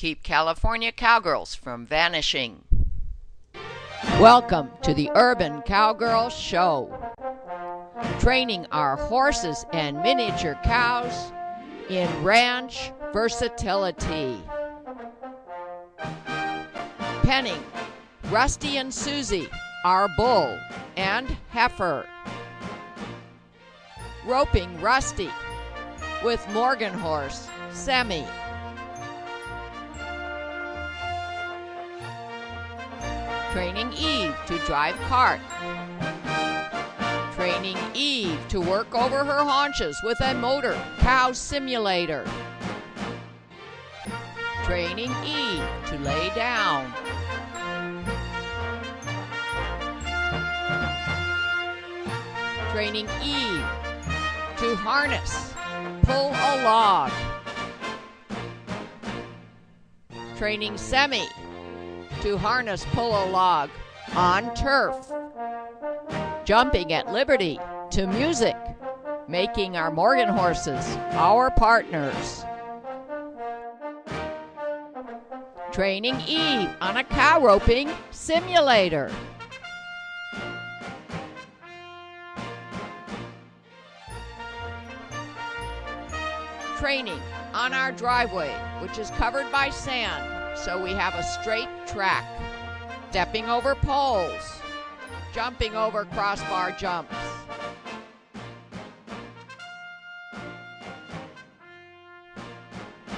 Keep California cowgirls from vanishing. Welcome to the Urban Cowgirl Show. Training our horses and miniature cows in ranch versatility. Penning Rusty and Susie, our bull and heifer. Roping Rusty with Morgan horse Semi. Training Eve to drive cart. Training Eve to work over her haunches with a motor cow simulator. Training Eve to lay down. Training Eve to harness, pull a log. Training Semi to harness, pull a log on turf. Jumping at liberty to music, making our Morgan horses our partners. Training Eve on a cow roping simulator. Training on our driveway, which is covered by sand, so we have a straight track. Stepping over poles, jumping over crossbar jumps.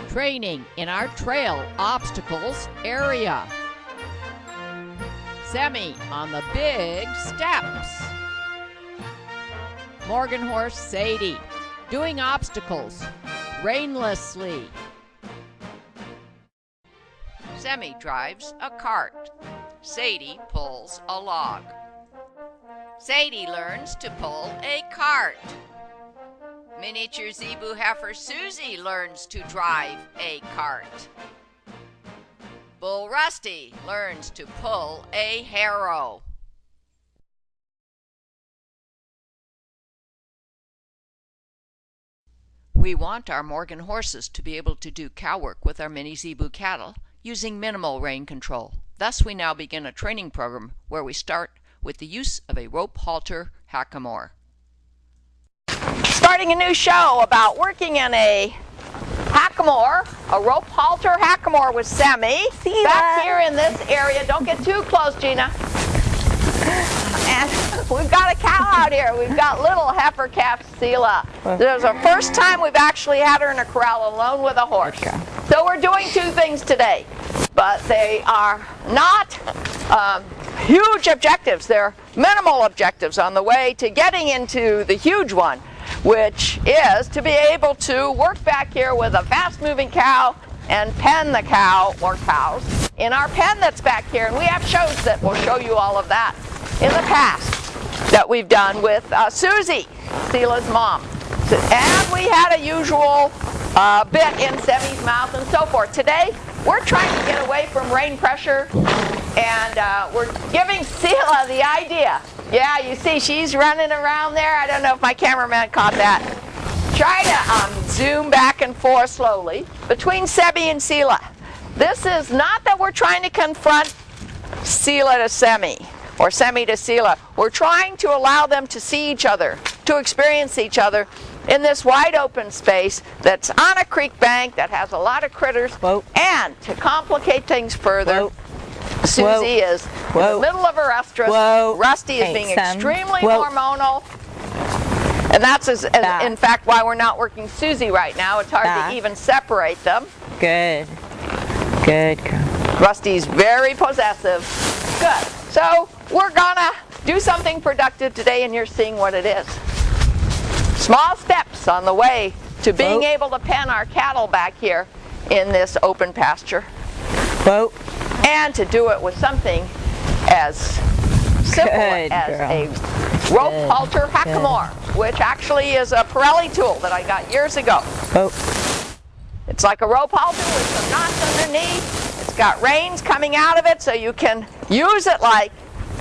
Training in our trail obstacles area. Semi on the big steps. Morgan horse Sadie doing obstacles rainlessly. Semi drives a cart. Sadie pulls a log. Sadie learns to pull a cart. Miniature zebu heifer Susie learns to drive a cart. Bull Rusty learns to pull a harrow. We want our Morgan horses to be able to do cow work with our mini zebu cattle using minimal rein control. Thus, we now begin a training program where we start with the use of a rope halter hackamore. Starting a new show about working in a hackamore, a rope halter hackamore with Semi. Back here in this area, don't get too close, Gina. And we've got a cow out here. We've got little heifer calf Sela. This is the first time we've actually had her in a corral alone with a horse. Okay. So we're doing two things today, but they are not huge objectives. They're minimal objectives on the way to getting into the huge one, which is to be able to work back here with a fast-moving cow and pen the cow or cows in our pen that's back here. And we have shows that will show you all of that in the past that we've done with Susie, Sela's mom. And we had a usual bit in Semi's mouth and so forth. Today, we're trying to get away from rain pressure, and we're giving Sela the idea. Yeah, you see she's running around there. I don't know if my cameraman caught that. Try to zoom back and forth slowly between Semi and Sela. This is not that we're trying to confront Sela to Semi or Semi to Sela. We're trying to allow them to see each other, to experience each other in this wide open space that's on a creek bank that has a lot of critters. Whoa. And to complicate things further, whoa, Susie whoa, is whoa, in the middle of her estrus. Whoa. Rusty is being extremely whoa, hormonal. And that's in fact why we're not working Susie right now. It's hard to even separate them. Good. Good. Rusty's very possessive. Good. So we're gonna do something productive today, and you're seeing what it is. Small steps on the way to being whoa, able to pen our cattle back here in this open pasture. Whoa. And to do it with something as simple good as girl, a rope good, halter hackamore, good, which actually is a Pirelli tool that I got years ago. Oh. It's like a rope halter with some knots underneath. It's got reins coming out of it so you can use it like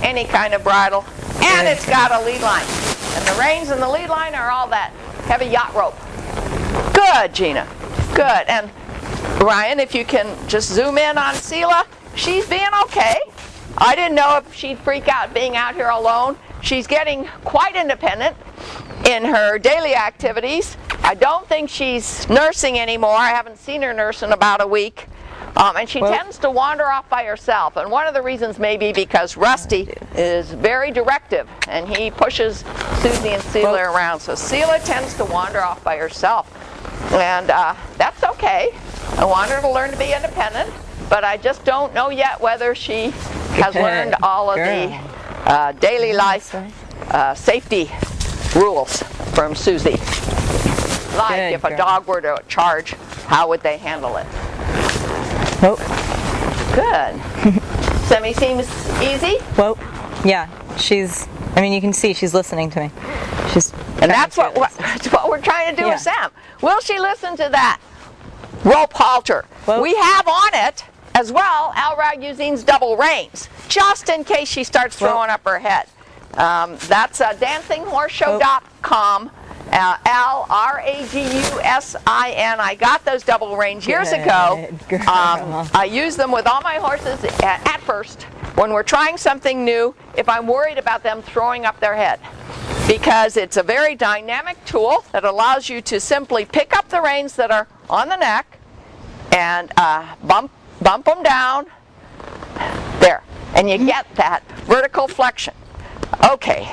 any kind of bridle. And it's got a lead line. And the reins and the lead line are all that heavy yacht rope. Good, Gina. Good. And Ryan, if you can just zoom in on Seela, she's being okay. I didn't know if she'd freak out being out here alone. She's getting quite independent in her daily activities. I don't think she's nursing anymore. I haven't seen her nurse in about a week. And she tends to wander off by herself. And one of the reasons may be because Rusty is very directive, and he pushes Susie and Seela around. So Seela tends to wander off by herself. And that's okay. I want her to learn to be independent, but I just don't know yet whether she has learned all of the daily life safety rules from Susie. Like if a dog were to charge, how would they handle it? Oh. Good. Semi seems easy? Well, yeah, I mean, you can see she's listening to me. And that's what we're trying to do with Sam. Will she listen to that rope halter? Well, we have on it as well Al-Raguzine's double reins, just in case she starts throwing up her head. That's dancinghorseshow.com. Al-R-A-G-U-S-I-N. I got those double reins years ago. I use them with all my horses at first when we're trying something new if I'm worried about them throwing up their head, because it's a very dynamic tool that allows you to simply pick up the reins that are on the neck and bump them down there, and you get that vertical flexion. Okay.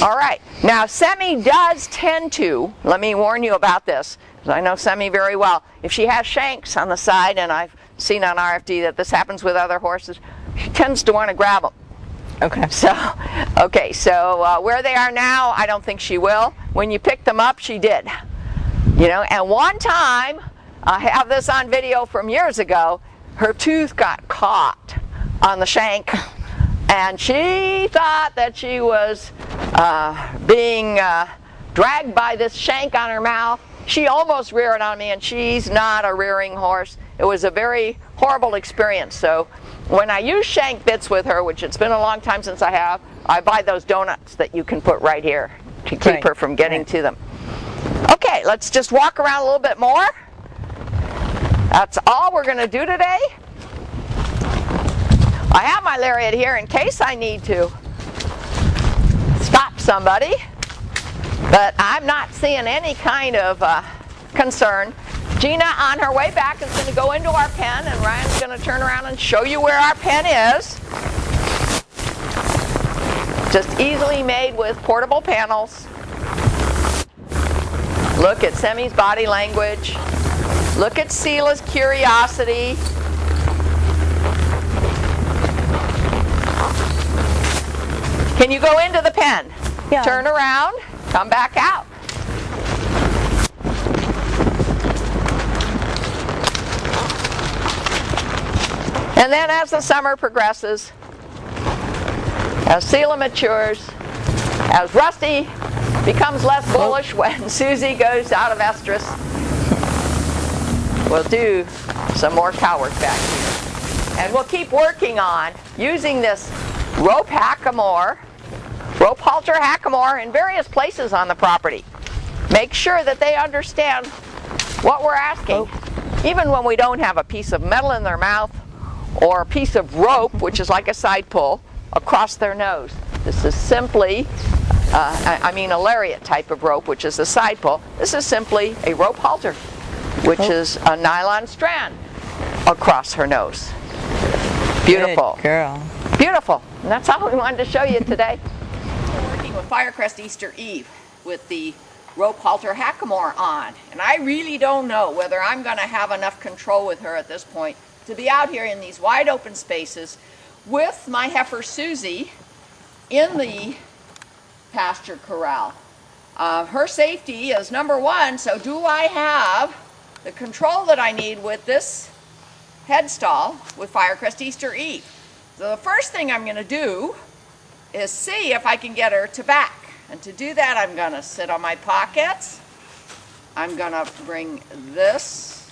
All right. Now, Semi does tend to, let me warn you about this, because I know Semi very well. If she has shanks on the side, and I've seen on RFD that this happens with other horses, she tends to want to grab them. Okay. So where they are now, I don't think she will. When you picked them up, she did. You know, and one time, I have this on video from years ago, her tooth got caught on the shank, and she thought that she was being dragged by this shank on her mouth. She almost reared on me, and she's not a rearing horse. It was a very horrible experience. So when I use shank bits with her, which it's been a long time since I have, I buy those donuts that you can put right here to keep her from getting to them. Okay, let's just walk around a little bit more. That's all we're going to do today. I have my lariat here in case I need to stop somebody, but I'm not seeing any kind of concern. Gina, on her way back, is going to go into our pen, and Ryan's going to turn around and show you where our pen is. Just easily made with portable panels. Look at Semi's body language. Look at Seela's curiosity. Can you go into the pen? Yeah. Turn around, come back out. And then as the summer progresses, as Seela matures, as Rusty becomes less bullish when Susie goes out of estrus, we'll do some more cow work back here. And we'll keep working on using this rope hackamore, rope halter hackamore in various places on the property. Make sure that they understand what we're asking, even when we don't have a piece of metal in their mouth or a piece of rope, which is like a side pull, across their nose. This is simply, a lariat type of rope, which is a side pull. This is simply a rope halter, which is a nylon strand across her nose. Beautiful. Good girl. Beautiful. And that's all we wanted to show you today. We're working with Firecrest Easter Eve with the rope halter hackamore on. And I really don't know whether I'm going to have enough control with her at this point to be out here in these wide open spaces with my heifer Susie in the pasture corral. Her safety is number one, so do I have the control that I need with this head stall with Firecrest Easter Eve? So the first thing I'm going to do is see if I can get her to back. And to do that, I'm going to sit on my pockets. I'm going to bring this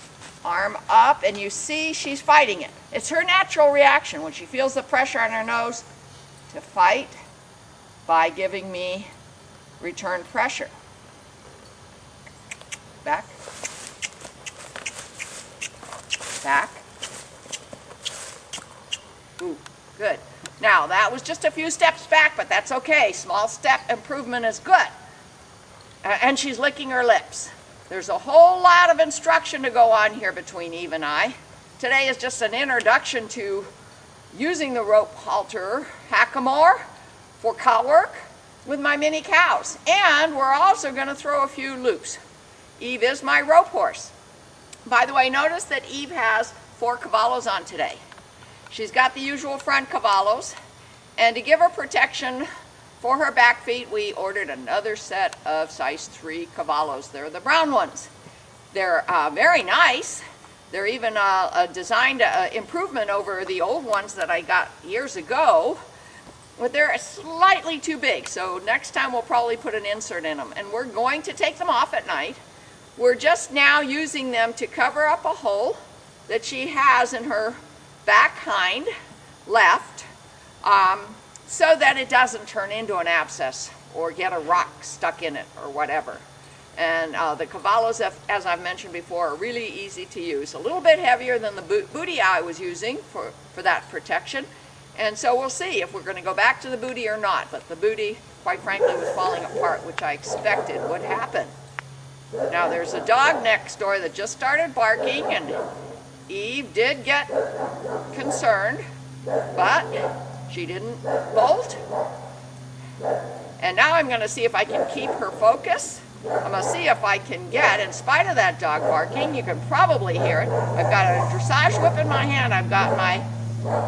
arm up, and you see she's fighting it. It's her natural reaction when she feels the pressure on her nose to fight by giving me return pressure. Back. Back. Ooh, good. Now, that was just a few steps back, but that's okay. Small step improvement is good. And she's licking her lips. There's a whole lot of instruction to go on here between Eve and I. Today is just an introduction to using the rope halter hackamore for cow work with my mini cows. And we're also going to throw a few loops. Eve is my rope horse. By the way, notice that Eve has 4 caballos on today. She's got the usual front caballos, and to give her protection for her back feet, we ordered another set of size 3 caballos. They're the brown ones. They're very nice. They're even a designed improvement over the old ones that I got years ago, but they're slightly too big, so next time we'll probably put an insert in them, and we're going to take them off at night. We're just now using them to cover up a hole that she has in her back hind left, so that it doesn't turn into an abscess or get a rock stuck in it or whatever. And the caballos, as I've mentioned before, are really easy to use. A little bit heavier than the booty I was using for that protection. And so we'll see if we're going to go back to the booty or not. But the booty, quite frankly, was falling apart, which I expected would happen. Now there's a dog next door that just started barking, and Eve did get concerned, but she didn't bolt. And now I'm going to see if I can keep her focus. I'm going to see if I can get, in spite of that dog barking, you can probably hear it. I've got a dressage whip in my hand. I've got my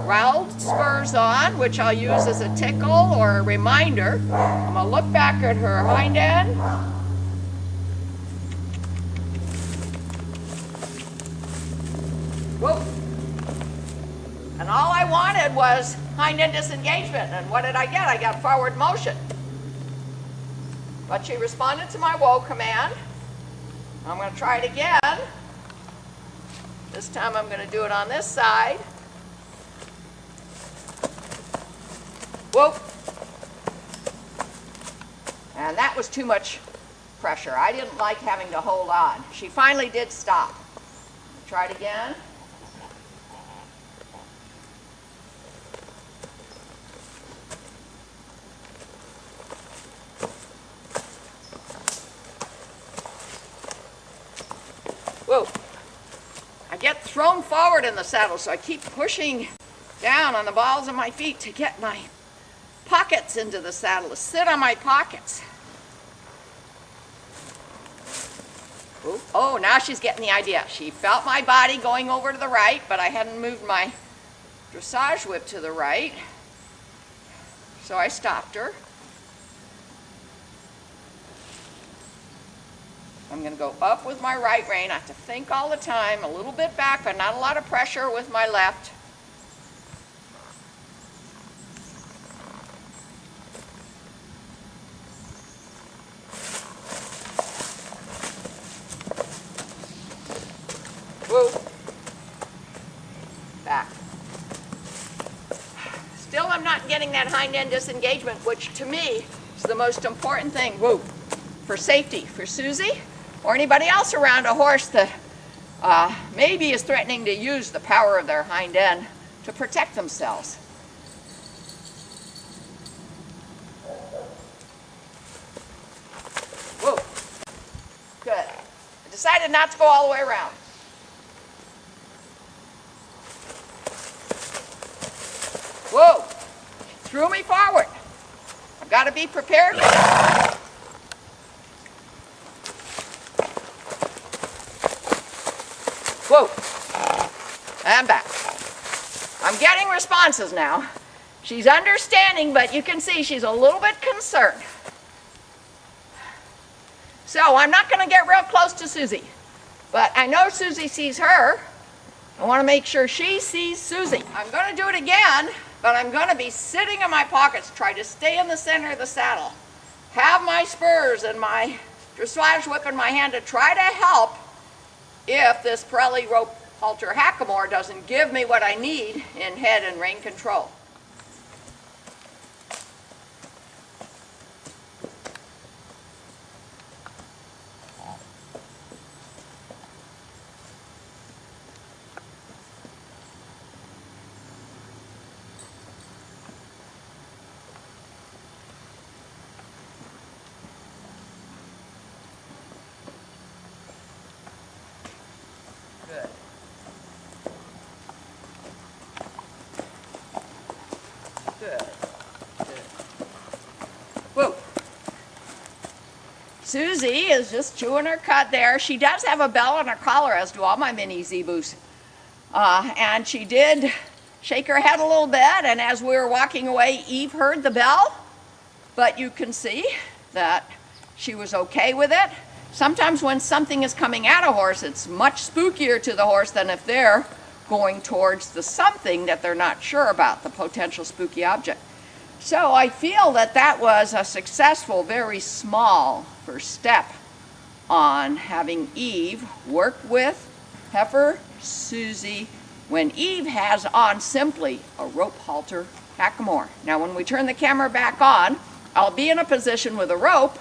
roweled spurs on, which I'll use as a tickle or a reminder. I'm going to look back at her hind end. Whoa. And all I wanted was hind end disengagement, and what did I get? I got forward motion. But she responded to my whoa command. I'm going to try it again. This time I'm going to do it on this side. Whoa. And that was too much pressure. I didn't like having to hold on. She finally did stop. Try it again. Whoa. I get thrown forward in the saddle, so I keep pushing down on the balls of my feet to get my pockets into the saddle, to sit on my pockets. Oh, now she's getting the idea. She felt my body going over to the right, but I hadn't moved my dressage whip to the right, so I stopped her. I'm going to go up with my right rein. I have to think all the time, a little bit back, but not a lot of pressure with my left. Whoa. Back. Still, I'm not getting that hind end disengagement, which to me is the most important thing. Whoa. For safety, for Susie, or anybody else around a horse that maybe is threatening to use the power of their hind end to protect themselves. Whoa. Good. I decided not to go all the way around. Whoa. Threw me forward. I've got to be prepared for that. Whoa, and back. I'm getting responses now. She's understanding, but you can see she's a little bit concerned. So I'm not going to get real close to Susie, but I know Susie sees her. I want to make sure she sees Susie. I'm going to do it again, but I'm going to be sitting in my pockets, try to stay in the center of the saddle, have my spurs and my dressage whip in my hand to try to help if this Pirelli rope halter hackamore doesn't give me what I need in head and rein control. Susie is just chewing her cud there. She does have a bell on her collar, as do all my mini zebus. And she did shake her head a little bit, and as we were walking away, Eve heard the bell. But you can see that she was okay with it. Sometimes when something is coming at a horse, it's much spookier to the horse than if they're going towards the something that they're not sure about, the potential spooky object. So I feel that that was a successful, very small first step on having Eve work with heifer Susie when Eve has on simply a rope halter hackamore. Now when we turn the camera back on, I'll be in a position with a rope,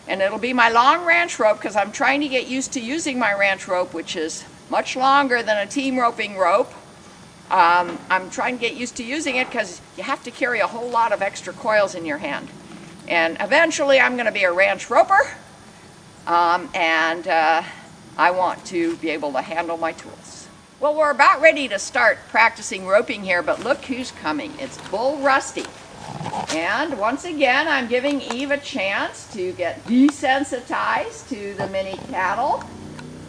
and it'll be my long ranch rope because I'm trying to get used to using my ranch rope, which is much longer than a team roping rope. I'm trying to get used to using it because you have to carry a whole lot of extra coils in your hand. And eventually I'm going to be a ranch roper, and I want to be able to handle my tools. Well, we're about ready to start practicing roping here, but look who's coming. It's Bull Rusty. And once again, I'm giving Eve a chance to get desensitized to the mini cattle,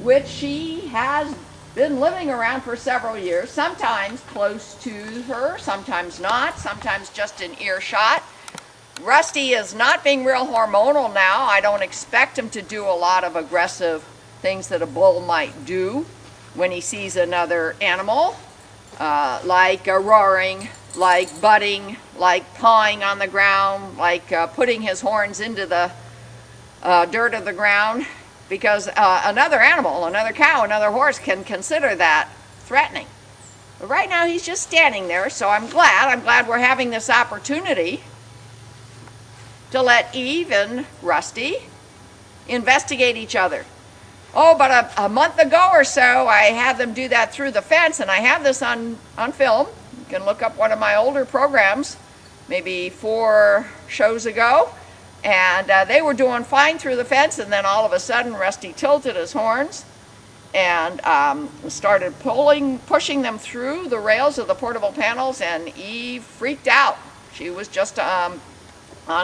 which she has been living around for several years, sometimes close to her, sometimes not, sometimes just in earshot. Rusty is not being real hormonal now. I don't expect him to do a lot of aggressive things that a bull might do when he sees another animal, like roaring, like butting, like pawing on the ground, like putting his horns into the dirt of the ground, because another animal, another cow, another horse can consider that threatening. But right now he's just standing there, so I'm glad we're having this opportunity to let Eve and Rusty investigate each other. Oh, but a month ago or so I had them do that through the fence, and I have this on film. You can look up one of my older programs, maybe 4 shows ago, and they were doing fine through the fence, and then all of a sudden Rusty tilted his horns and started pushing them through the rails of the portable panels, and Eve freaked out. She was just on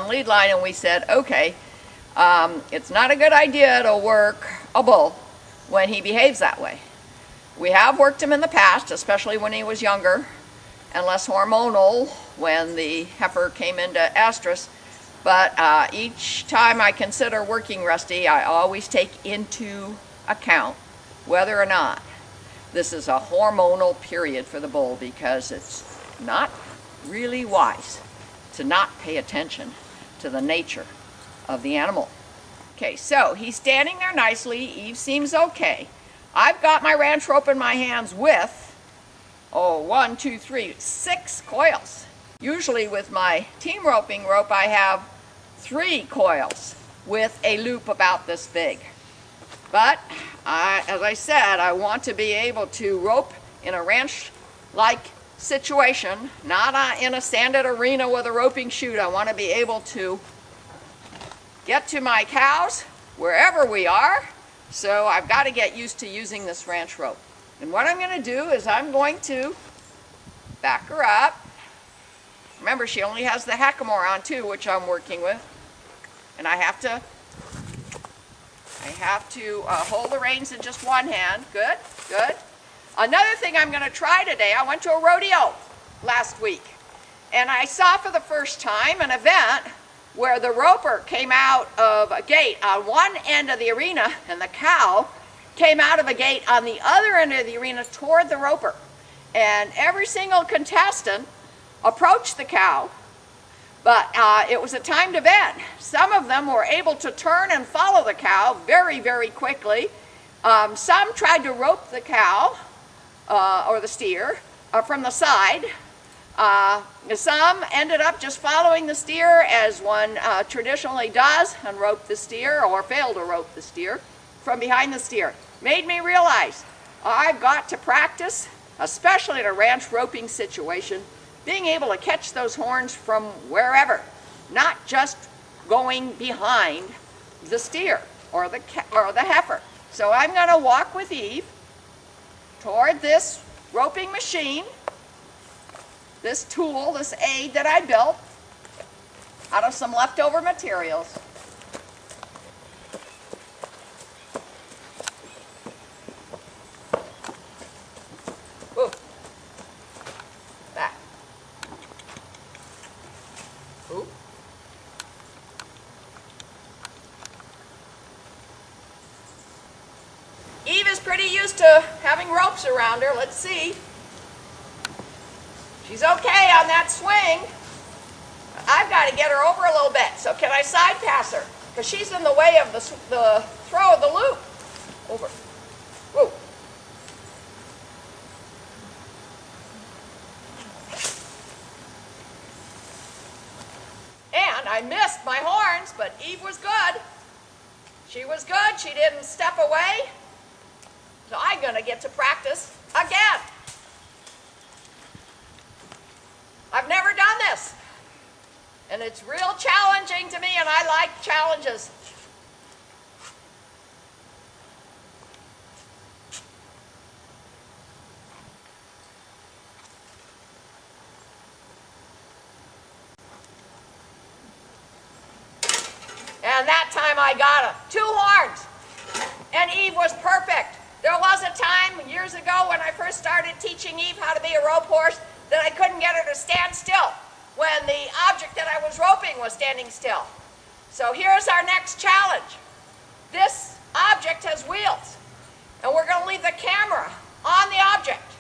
lead line, and we said, okay, it's not a good idea to work a bull when he behaves that way. We have worked him in the past, especially when he was younger and less hormonal when the heifer came into estrus. But each time I consider working Rusty, I always take into account whether or not this is a hormonal period for the bull, because it's not really wise to not pay attention to the nature of the animal. Okay, so he's standing there nicely. Eve seems okay. I've got my ranch rope in my hands with, 6 coils. Usually with my team roping rope, I have 3 coils with a loop about this big. But as I said, I want to be able to rope in a ranch-like situation, not in a sanded arena with a roping chute. I want to be able to get to my cows wherever we are, so I've got to get used to using this ranch rope. And what I'm going to do is I'm going to back her up. Remember, she only has the hackamore on too, which I'm working with, and I have to hold the reins in just one hand. Good, good. Another thing I'm going to try today, I went to a rodeo last week, and I saw for the first time an event where the roper came out of a gate on one end of the arena, and the cow came out of a gate on the other end of the arena toward the roper. And every single contestant approached the cow, but it was a timed event. Some of them were able to turn and follow the cow very, very quickly. Some tried to rope the cow or the steer from the side. Some ended up just following the steer, as one traditionally does, and rope the steer, or failed to rope the steer from behind the steer. Made me realize I've got to practice, especially in a ranch roping situation, being able to catch those horns from wherever, not just going behind the steer or the heifer. So I'm going to walk with Eve toward this roping machine, this tool, this aid that I built out of some leftover materials. pretty used to having ropes around her. Let's see. She's okay on that swing. I've got to get her over a little bit. So can I side pass her? Because she's in the way of the throw of the loop. Over. Whoa. And I missed my horns, but Eve was good. She was good. She didn't step away. So I'm going to get to practice again. I've never done this. And it's real challenging to me, and I like challenges. And that time I got him. 2 horns. And Eve was perfect. There was a time years ago when I first started teaching Eve how to be a rope horse that I couldn't get her to stand still when the object that I was roping was standing still. So here's our next challenge. This object has wheels, and we're going to leave the camera on the object,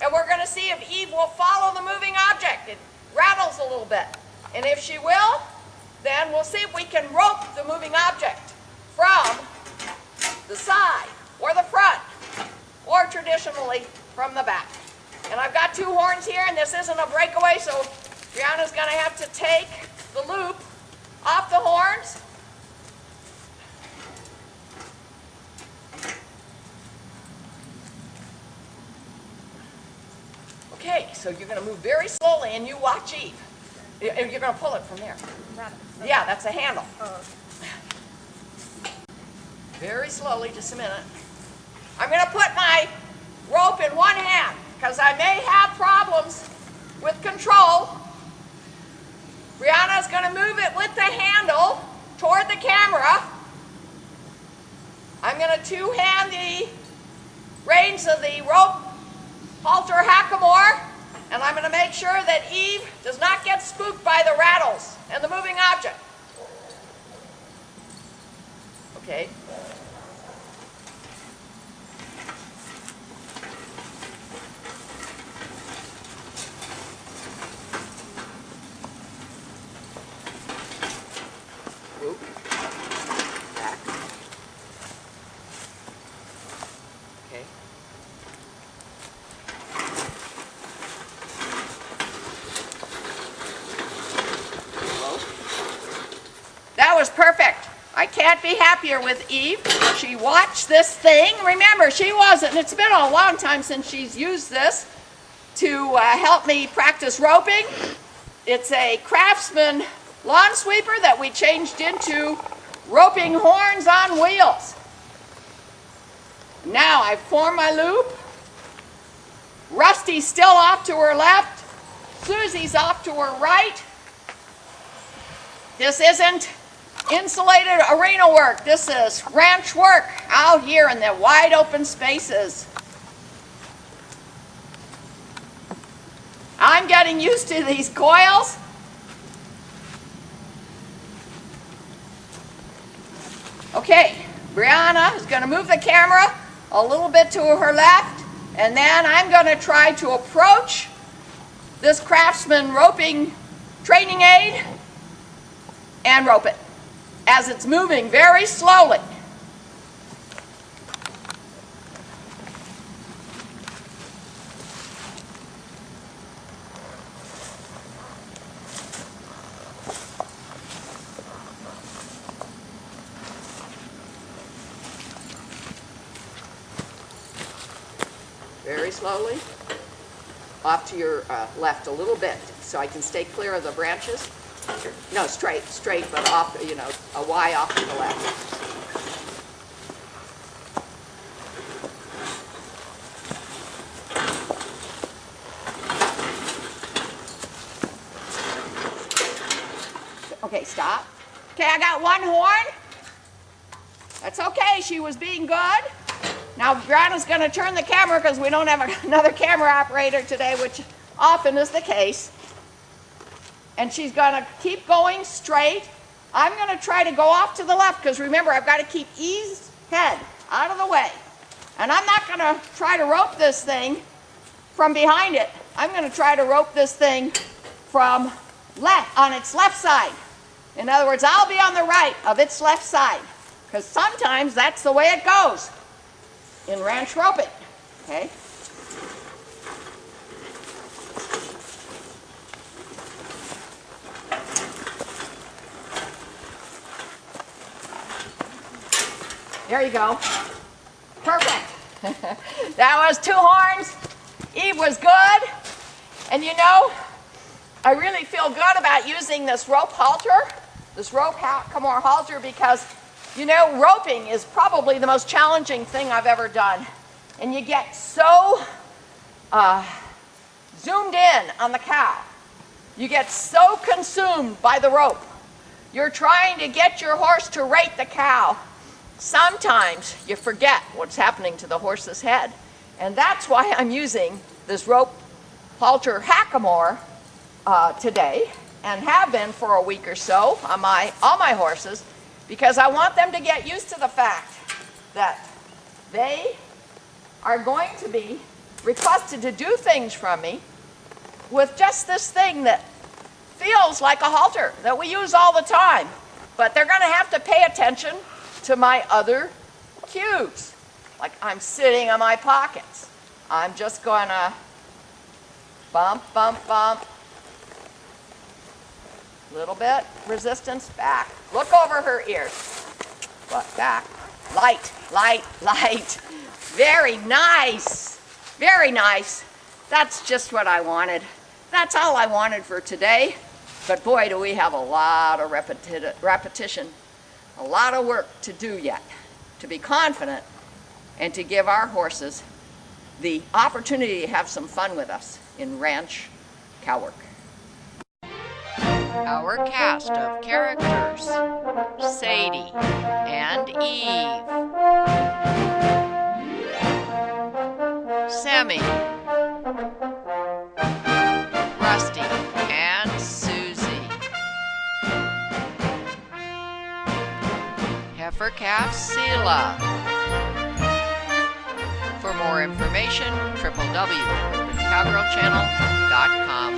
and we're going to see if Eve will follow the moving object. It rattles a little bit, and if she will, then we'll see if we can rope the moving object from the side or the front, or traditionally from the back. And I've got 2 horns here, and this isn't a breakaway, so Brianna's going to have to take the loop off the horns. Okay, so you're going to move very slowly, and you watch Eve. You're going to pull it from there. Yeah, that's a handle. Very slowly, just a minute. I'm going to put my rope in one hand because I may have problems with control. Brianna's going to move it with the handle toward the camera. I'm going to 2-hand the reins of the rope halter hackamore, and I'm going to make sure that Eve does not get spooked by the rattles and the moving object. Okay. Whoop. Back. Okay. That was perfect. I can't be happier with Eve. She watched this thing. Remember, she wasn't, it's been a long time since she's used this to help me practice roping. It's a Craftsman lawn sweeper that we changed into roping horns on wheels. Now I form my loop. Rusty's still off to her left. Susie's off to her right. This isn't insulated arena work. This is ranch work out here in the wide open spaces. I'm getting used to these coils. Okay, Brianna is going to move the camera a little bit to her left, and then I'm going to try to approach this Craftsman roping training aid and rope it as it's moving very slowly. Very slowly. Off to your left a little bit so I can stay clear of the branches. No, straight, but off, you know, a Y off to the left. Okay, stop. Okay, I got 1 horn. That's okay, she was being good. Now, Brianna's going to turn the camera because we don't have another camera operator today, which often is the case. And she's going to keep going straight. I'm going to try to go off to the left because remember, I've got to keep Eve's head out of the way. And I'm not going to try to rope this thing from behind it. I'm going to try to rope this thing from on its left side. In other words, I'll be on the right of its left side, because sometimes that's the way it goes in ranch roping. Okay? There you go. Perfect. That was 2 horns. Eve was good. And you know, I really feel good about using this rope halter, this rope Hackamore halter, because, you know, roping is probably the most challenging thing I've ever done. And you get so zoomed in on the cow. You get so consumed by the rope. You're trying to get your horse to rate the cow. Sometimes you forget what's happening to the horse's head. And that's why I'm using this rope halter Hackamore today, and have been for a week or so on all my horses, because I want them to get used to the fact that they are going to be requested to do things from me with just this thing that feels like a halter that we use all the time. But they're going to have to pay attention to my other cues. Like I'm sitting on my pockets. I'm just going to bump, bump, bump. Little bit, resistance, back. Look over her ears. But back. Light, light, light. Very nice. Very nice. That's just what I wanted. That's all I wanted for today. But boy, do we have a lot of repetition. A lot of work to do yet to be confident and to give our horses the opportunity to have some fun with us in ranch cow work. Our cast of characters: Sadie and Eve, Sammy, Rusty and Susie, heifer calf Sela. For more information, www.cowgirlchannel.com.